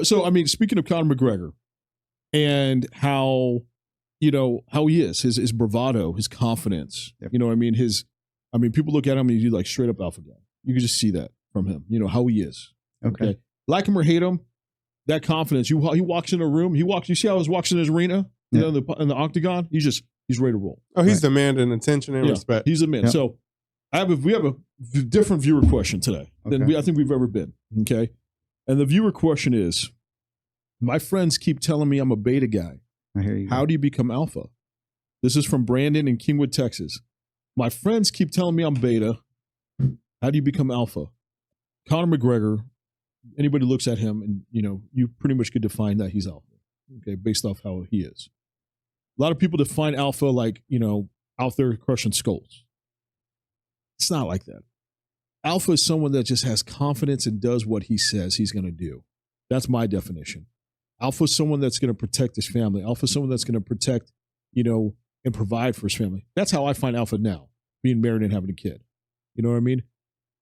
So I mean, speaking of Conor McGregor and how he is, his bravado, his confidence. Yep. You know, people look at him and he's like straight up alpha guy. You can just see that from him. You know how he is. Okay. Like him or hate him, that confidence. He walks in a room. You see how he walks in his arena. You know, in the octagon. He's ready to roll. Oh, he's demanding attention and respect. He's a man. Yep. So we have a different viewer question today than I think we've ever been. Okay. And the viewer question is, my friends keep telling me I'm a beta guy. I hear you. How do you become alpha? This is from Brandon in Kingwood, Texas. My friends keep telling me I'm beta. How do you become alpha? Conor McGregor, anybody looks at him and, you pretty much could define that he's alpha, okay, based off how he is. A lot of people define alpha like, out there crushing skulls. It's not like that. Alpha is someone that just has confidence and does what he says he's going to do. That's my definition. Alpha is someone that's going to protect his family. Alpha is someone that's going to protect, and provide for his family. That's how I find alpha now, being married and having a kid. You know what I mean?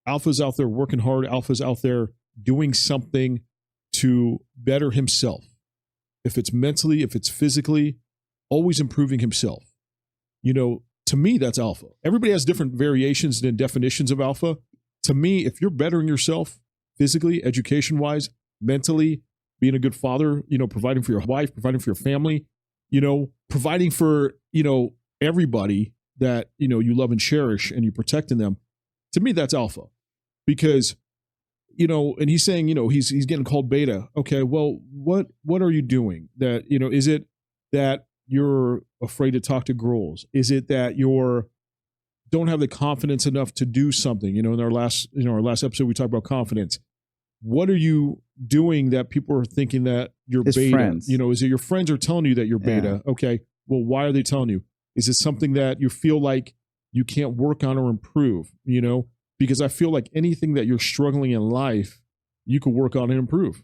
Alpha's out there working hard. Alpha's out there doing something to better himself. If it's mentally, if it's physically, always improving himself. To me, that's alpha. Everybody has different variations and definitions of alpha. To me, if you're bettering yourself physically, education-wise, mentally, being a good father, providing for your wife, providing for your family, providing for, everybody that, you love and cherish and you're protecting them. To me, that's alpha. Because, and he's saying, he's getting called beta. Okay, well, what are you doing? That, is it that you're afraid to talk to girls? Is it that you're don't have the confidence enough to do something? In our last episode, we talked about confidence. What are you doing that people are thinking that you're His beta? Friends. Is it your friends are telling you that you're beta? Yeah. Okay, well, why are they telling you? Is it something that you feel like you can't work on or improve? Because I feel like anything that you're struggling in life, you can work on and improve.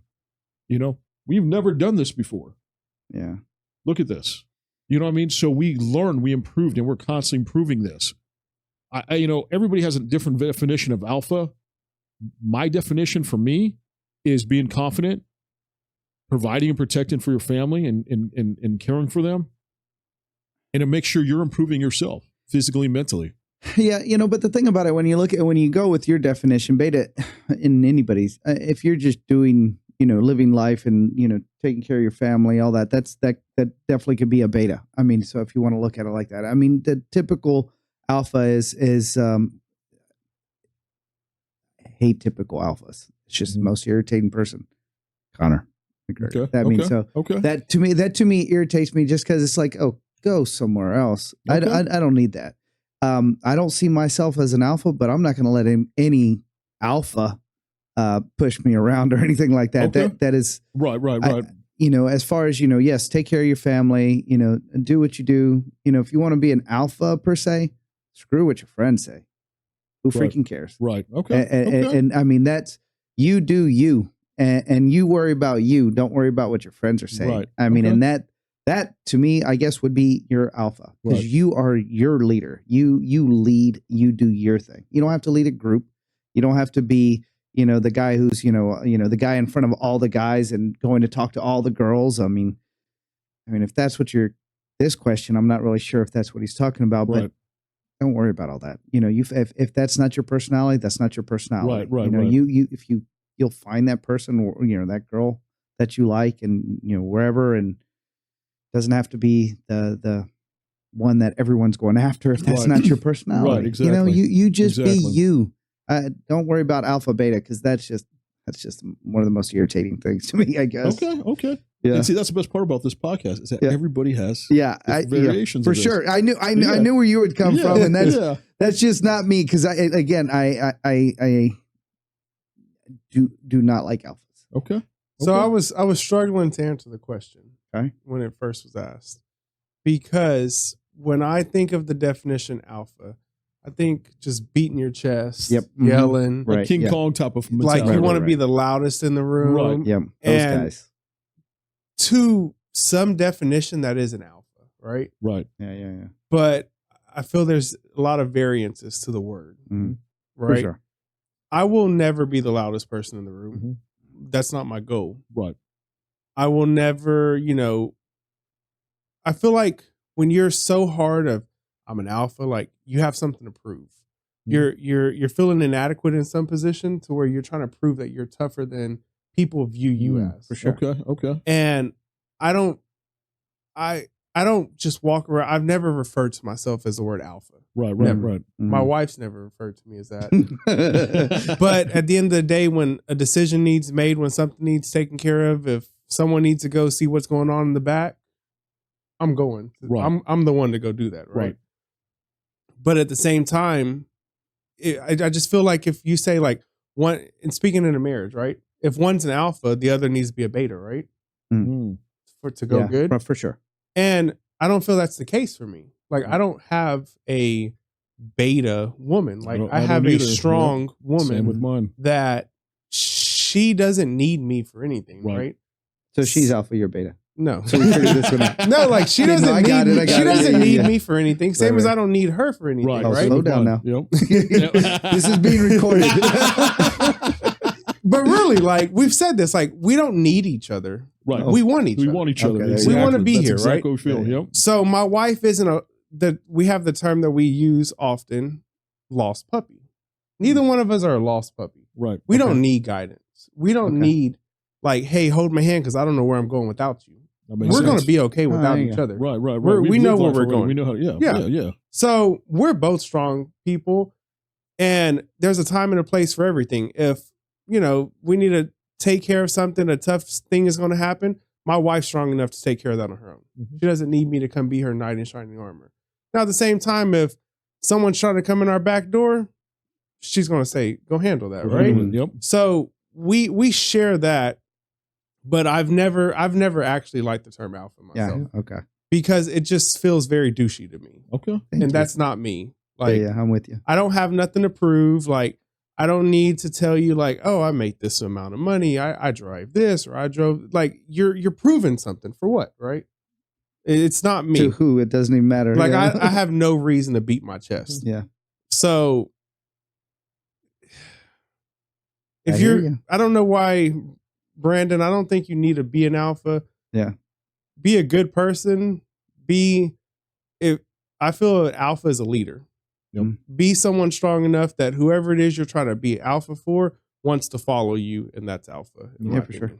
We've never done this before. Yeah. Look at this. You know what I mean? So we learned, we improved, and we're constantly improving this. Everybody has a different definition of alpha. My definition for me is being confident, providing and protecting for your family and caring for them, and to make sure you're improving yourself physically and mentally. Yeah, but the thing about it, when you go with your definition, beta in anybody's, if you're just doing, living life and, taking care of your family, all that definitely could be a beta. I mean, so if you want to look at it like that, I mean, the typical alpha is hate typical alphas. It's just the most irritating person. Conor. Okay. That to me irritates me just because it's like, oh, go somewhere else. Okay. I don't need that. I don't see myself as an alpha, but I'm not going to let any alpha push me around or anything like that. Okay. That is right. As far as, yes, take care of your family, and do what you do. If you want to be an alpha per se, screw what your friends say. Who freaking cares? Right. Okay. And I mean, that's you do you, and you worry about you. Don't worry about what your friends are saying. Right. I mean, and that to me, I guess, would be your alpha, because you are your leader. You lead. You do your thing. You don't have to lead a group. You don't have to be, the guy who's, the guy in front of all the guys and going to talk to all the girls. I mean, if that's what this question, I'm not really sure if that's what he's talking about, but don't worry about all that. If that's not your personality, that's not your personality. Right. If you'll find that person or, that girl that you like and, wherever, and doesn't have to be the one that everyone's going after if that's not your personality. Right, exactly. You just be you. Don't worry about alpha beta, because that's just one of the most irritating things to me, I guess. Okay. Yeah. And see, that's the best part about this podcast is that everybody has variations for of this. sure. I knew where you would come from, and that's just not me, because I do not like alphas. Okay. So I was struggling to answer the question when it first was asked, because when I think of the definition alpha, I think just beating your chest, yelling, like King Kong type of mentality. Like you want to be the loudest in the room. Right. Yep. Those guys. To some definition, that is an alpha, right? Right. Yeah. But I feel there's a lot of variances to the word, right? For sure. I will never be the loudest person in the room. That's not my goal. Right. I will never, I feel like when you're so hard of I'm an alpha, like you have something to prove. You're feeling inadequate in some position to where you're trying to prove that you're tougher than people view you as. For sure. Okay. And I don't just walk around. I've never referred to myself as the word alpha. Right. My wife's never referred to me as that. But at the end of the day, when a decision needs made, when something needs taken care of, if someone needs to go see what's going on in the back, I'm going. Right. I'm the one to go do that. Right. But at the same time, I just feel like if you say like one, and speaking in a marriage, right? If one's an alpha, the other needs to be a beta, right? For it to go good. For sure. And I don't feel that's the case for me. Like I don't have a beta woman. Like I have a strong woman. Same with mine. That she doesn't need me for anything, right? So she's alpha, you're beta. No. So we figured this one out. No, like she doesn't need me for anything. Same as I don't need her for anything, Right. right? Slow down now. Yep. This is being recorded. But really, like we've said this, like we don't need each other. Right. We want each other. We want each other. Okay, Exactly. We want to be That's here, exactly right? what we feel. Yep. So my wife isn't we have the term that we use often, lost puppy. Neither one of us are a lost puppy. Right. We don't need guidance. We don't need like, hey, hold my hand because I don't know where I'm going without you. We're going to be okay without each other. Right. We know where we're going. We know how. Yeah. So we're both strong people, and there's a time and a place for everything. If we need to take care of something, a tough thing is going to happen. My wife's strong enough to take care of that on her own. She doesn't need me to come be her knight in shining armor. Now, at the same time, if someone's trying to come in our back door, she's going to say, "Go handle that," right? Yep. So we share that. But I've never actually liked the term alpha myself. Yeah. Okay. Because it just feels very douchey to me. Okay. Thank you. That's not me. Like, yeah, I'm with you. I don't have nothing to prove. Like, I don't need to tell you like, oh, I make this amount of money. I drive this, or I drove. Like, you're proving something for what, right? It's not me. To who? It doesn't even matter. Like, I have no reason to beat my chest. Yeah. So if I don't know why. Brandon, I don't think you need to be an alpha. Yeah. Be a good person. I feel an alpha is a leader. Yep. Be someone strong enough that whoever it is you're trying to be alpha for wants to follow you, and that's alpha. Yeah, for sure.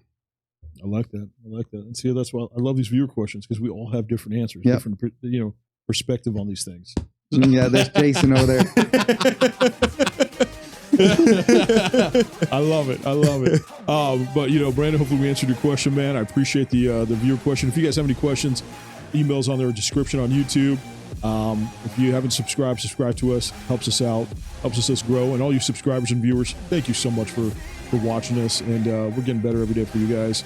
I like that. And see, that's why I love these viewer questions, because we all have different answers, yep. different perspective on these things. Yeah, there's Jason over there. I love it. But Brandon, hopefully we answered your question, man. I appreciate the viewer question. If you guys have any questions, emails on their description on YouTube. If you haven't subscribed to us. Helps us out, helps us grow. And all you subscribers and viewers, thank you so much for watching us. And we're getting better every day for you guys.